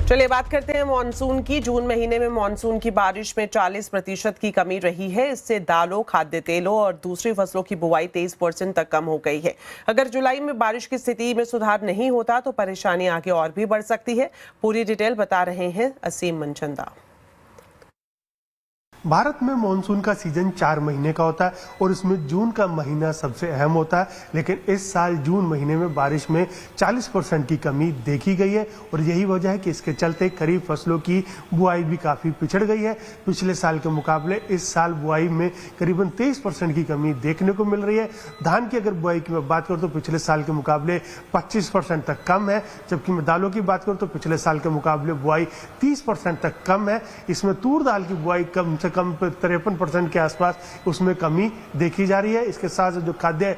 चलिए बात करते हैं मॉनसून की। जून महीने में मॉनसून की बारिश में 40% की कमी रही है। इससे दालों, खाद्य तेलों और दूसरी फसलों की बुआई 23% तक कम हो गई है। अगर जुलाई में बारिश की स्थिति में सुधार नहीं होता तो परेशानी आगे और भी बढ़ सकती है। पूरी डिटेल बता रहे हैं असीम मनचंदा। भारत में मानसून का सीजन 4 महीने का होता है और इसमें जून का महीना सबसे अहम होता है। लेकिन इस साल जून महीने में बारिश में 40% की कमी देखी गई है और यही वजह है कि इसके चलते खरीफ फसलों की बुआई भी काफी पिछड़ गई है। पिछले साल के मुकाबले इस साल बुआई में करीबन 23% की कमी देखने को मिल रही है। धान की अगर बुआई की मैं बात करूं तो पिछले साल के मुकाबले 25% तक कम है, जबकि मैं दालों की बात करूं तो पिछले साल के मुकाबले बुआई 30% तक कम है। इसमें तूर दाल की बुआई कम से कम 53% के आसपास उसमें कमी देखी जा रही है। इसके साथ जो खाद्य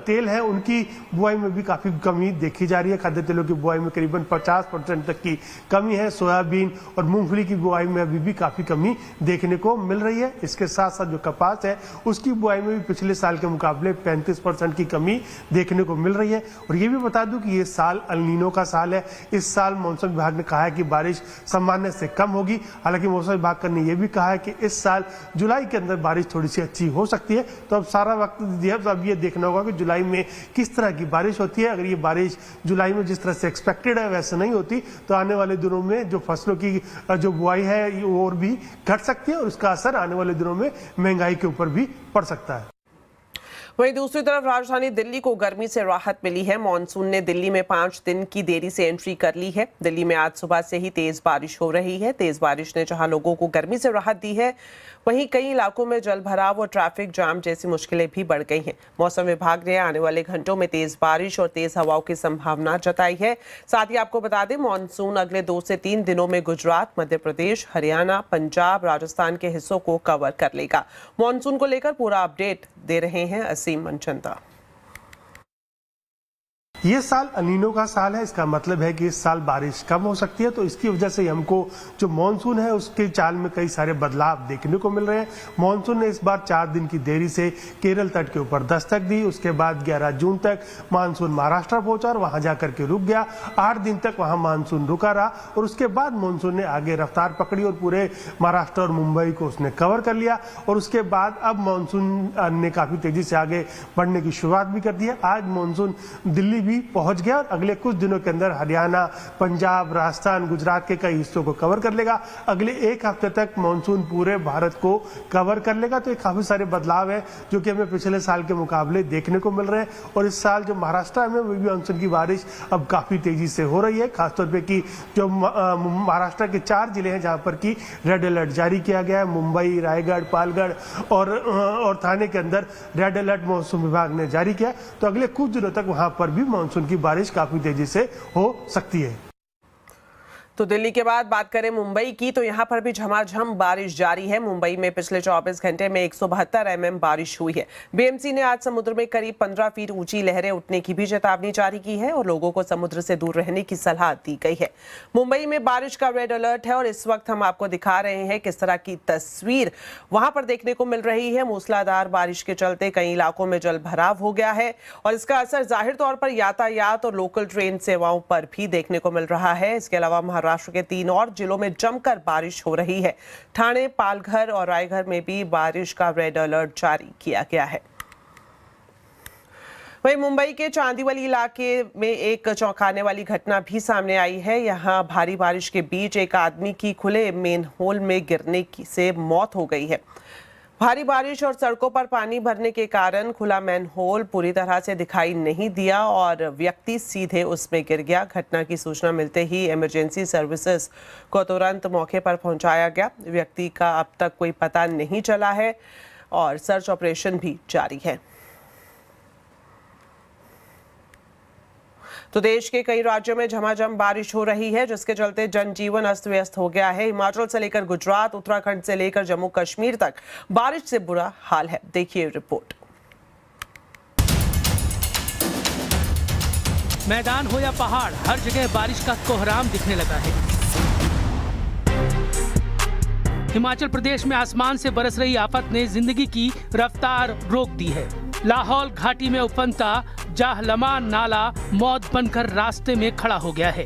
तेल है उनकी बुआई में भी काफी कमी देखी जा रही है। खाद्य तेलों की बुआई में करीबन 50% तक की कमी है। सोयाबीन और मूंगफली की बुआई में अभी भी काफी कमी देखने को मिल रही है। इसके साथ साथ जो कपास है उसकी बुआई में भी पिछले साल के मुकाबले 35% की कमी देखने को मिल रही है। और ये भी बता दूं कि ये साल अल नीनो का साल है। इस साल मौसम विभाग ने कहा है कि बारिश सामान्य से कम होगी। हालांकि मौसम विभाग ने यह भी कहा है कि इस साल जुलाई के अंदर बारिश थोड़ी सी अच्छी हो सकती है। तो अब सारा वक्त अब ये देखना होगा कि जुलाई में किस तरह की बारिश होती है। अगर ये बारिश जुलाई में जिस तरह से एक्सपेक्टेड है वैसे नहीं होती तो आने वाले दिनों में जो फसलों की जो बुआई है वो और भी घट सकती है और उसका असर आने वाले दिनों में महंगाई के ऊपर भी पड़ सकता है। वहीं दूसरी तरफ राजधानी दिल्ली को गर्मी से राहत मिली है। मॉनसून ने दिल्ली में 5 दिन की देरी से एंट्री कर ली है। दिल्ली में आज सुबह से ही तेज बारिश हो रही है। तेज बारिश ने जहां लोगों को गर्मी से राहत दी है, वहीं कई इलाकों में जल भराव और ट्रैफिक जाम जैसी मुश्किलें भी बढ़ गई हैं। मौसम विभाग ने आने वाले घंटों में तेज बारिश और तेज हवाओं की संभावना जताई है। साथ ही आपको बता दें, मॉनसून अगले 2 से 3 दिनों में गुजरात, मध्य प्रदेश, हरियाणा, पंजाब, राजस्थान के हिस्सों को कवर कर लेगा। मॉनसून को लेकर पूरा अपडेट दे रहे हैं असीम मनचंदा। ये साल अल नीनो का साल है। इसका मतलब है कि इस साल बारिश कम हो सकती है। तो इसकी वजह से हमको जो मानसून है उसके चाल में कई सारे बदलाव देखने को मिल रहे हैं। मानसून ने इस बार 4 दिन की देरी से केरल तट के ऊपर दस्तक दी। उसके बाद 11 जून तक मानसून महाराष्ट्र पहुंचा और वहां जाकर के रुक गया। 8 दिन तक वहां मानसून रुका रहा और उसके बाद मानसून ने आगे रफ्तार पकड़ी और पूरे महाराष्ट्र और मुंबई को उसने कवर कर लिया। और उसके बाद अब मानसून ने काफी तेजी से आगे बढ़ने की शुरुआत भी कर दी है। आज मानसून दिल्ली भी पहुंच गया और अगले कुछ दिनों के अंदर हरियाणा, पंजाब, राजस्थान, गुजरात के कई हिस्सों को कवर कर लेगा। अगले 1 हफ्ते तक मानसून पूरे भारत को कवर कर लेगा। तो ये काफी सारे बदलाव है जो कि हमें पिछले साल के मुकाबले देखने को मिल रहे हैं। और इस साल जो महाराष्ट्र में वो भी मानसून की बारिश अब काफी तेजी से हो रही है। खासतौर पे कि जो महाराष्ट्र के 4 जिले हैं जहां पर की रेड अलर्ट जारी किया गया है, मुंबई, रायगढ़, पालगढ़ और थाने के अंदर रेड अलर्ट मौसम विभाग ने जारी किया। तो अगले कुछ दिनों तक वहां पर भी मानसून की बारिश काफी तेजी से हो सकती है। तो दिल्ली के बाद बात करें मुंबई की, तो यहां पर भी झमाझम बारिश जारी है। मुंबई में पिछले 24 घंटे में 172 mm बारिश हुई है। बीएमसी ने आज समुद्र में करीब 15 फीट ऊंची लहरें उठने की भी चेतावनी जारी की है और लोगों को समुद्र से दूर रहने की सलाह दी गई है। मुंबई में बारिश का रेड अलर्ट है और इस वक्त हम आपको दिखा रहे हैं किस तरह की तस्वीर वहां पर देखने को मिल रही है। मूसलाधार बारिश के चलते कई इलाकों में जल भराव हो गया है और इसका असर जाहिर तौर पर यातायात और लोकल ट्रेन सेवाओं पर भी देखने को मिल रहा है। इसके अलावा महाराष्ट्र के 3 और जिलों में जमकर बारिश हो रही है। ठाणे, पालघर और रायगढ़ में भी बारिश का रेड अलर्ट जारी किया गया है। वहीं मुंबई के चांदीवली इलाके में एक चौंकाने वाली घटना भी सामने आई है। यहां भारी बारिश के बीच एक आदमी की खुले मेन होल में गिरने से मौत हो गई है। भारी बारिश और सड़कों पर पानी भरने के कारण खुला मैनहोल पूरी तरह से दिखाई नहीं दिया और व्यक्ति सीधे उसमें गिर गया। घटना की सूचना मिलते ही इमरजेंसी सर्विसेज को तुरंत मौके पर पहुंचाया गया। व्यक्ति का अब तक कोई पता नहीं चला है और सर्च ऑपरेशन भी जारी है। तो देश के कई राज्यों में झमाझम बारिश हो रही है, जिसके चलते जनजीवन अस्त व्यस्त हो गया है। हिमाचल से लेकर गुजरात, उत्तराखंड से लेकर जम्मू कश्मीर तक बारिश से बुरा हाल है। देखिए रिपोर्ट। मैदान हो या पहाड़, हर जगह बारिश का कोहराम दिखने लगा है। हिमाचल प्रदेश में आसमान से बरस रही आफत ने जिंदगी की रफ्तार रोक दी है। लाहौल घाटी में उफनता जाहलमा नाला मौत बनकर रास्ते में खड़ा हो गया है।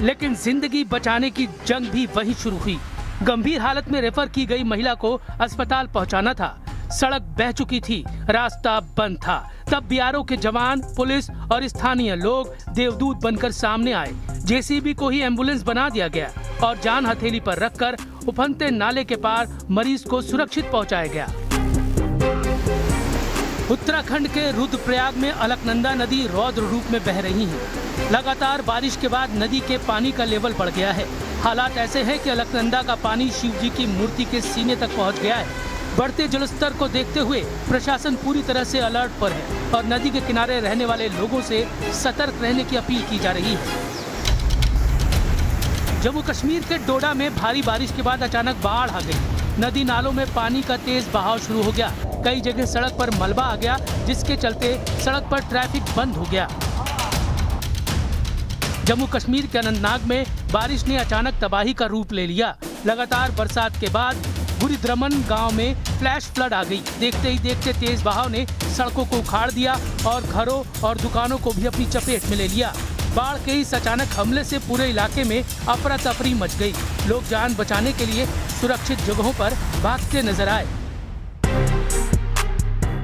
लेकिन जिंदगी बचाने की जंग भी वहीं शुरू हुई। गंभीर हालत में रेफर की गई महिला को अस्पताल पहुंचाना था। सड़क बह चुकी थी, रास्ता बंद था। तब बीआरओ के जवान, पुलिस और स्थानीय लोग देवदूत बनकर सामने आए। जेसीबी को ही एम्बुलेंस बना दिया गया और जान हथेली पर रखकर उफनते नाले के पार मरीज को सुरक्षित पहुंचाया गया। उत्तराखंड के रुद्रप्रयाग में अलकनंदा नदी रौद्र रूप में बह रही है। लगातार बारिश के बाद नदी के पानी का लेवल बढ़ गया है। हालात ऐसे हैं कि अलकनंदा का पानी शिव जी की मूर्ति के सीने तक पहुंच गया है। बढ़ते जलस्तर को देखते हुए प्रशासन पूरी तरह से अलर्ट पर है और नदी के किनारे रहने वाले लोगों से सतर्क रहने की अपील की जा रही है। जम्मू कश्मीर के डोडा में भारी बारिश के बाद अचानक बाढ़ आ गई। नदी नालों में पानी का तेज बहाव शुरू हो गया। कई जगह सड़क पर मलबा आ गया, जिसके चलते सड़क पर ट्रैफिक बंद हो गया। जम्मू कश्मीर के अनंतनाग में बारिश ने अचानक तबाही का रूप ले लिया। लगातार बरसात के बाद गुरुद्रमन गांव में फ्लैश फ्लड आ गई। देखते ही देखते तेज बहाव ने सड़कों को उखाड़ दिया और घरों और दुकानों को भी अपनी चपेट में ले लिया। बाढ़ के इस अचानक हमले से पूरे इलाके में अफरा तफरी मच गई। लोग जान बचाने के लिए सुरक्षित जगहों पर भागते नजर आए।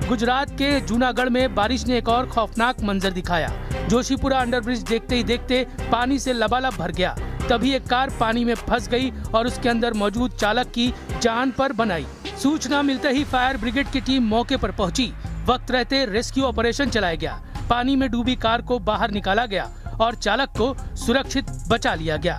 गुजरात के जूनागढ़ में बारिश ने एक और खौफनाक मंजर दिखाया। जोशीपुरा अंडरब्रिज देखते ही देखते पानी से लबालब भर गया। तभी एक कार पानी में फंस गई और उसके अंदर मौजूद चालक की जान पर बन आई। सूचना मिलते ही फायर ब्रिगेड की टीम मौके पर पहुंची। वक्त रहते रेस्क्यू ऑपरेशन चलाया गया। पानी में डूबी कार को बाहर निकाला गया और चालक को सुरक्षित बचा लिया गया।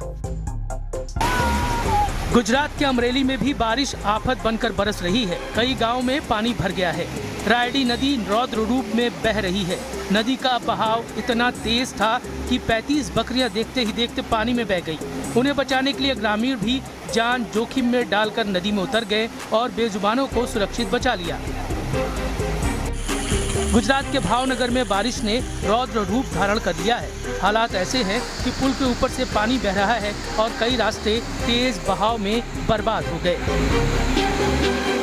गुजरात के अमरेली में भी बारिश आफत बनकर बरस रही है। कई गांवों में पानी भर गया है। रायडी नदी रौद्र रूप में बह रही है। नदी का बहाव इतना तेज था कि 35 बकरियां देखते ही देखते पानी में बह गई। उन्हें बचाने के लिए ग्रामीण भी जान जोखिम में डालकर नदी में उतर गए और बेजुबानों को सुरक्षित बचा लिया। गुजरात के भावनगर में बारिश ने रौद्र रूप धारण कर लिया है। हालात ऐसे हैं कि पुल के ऊपर से पानी बह रहा है और कई रास्ते तेज बहाव में बर्बाद हो गए।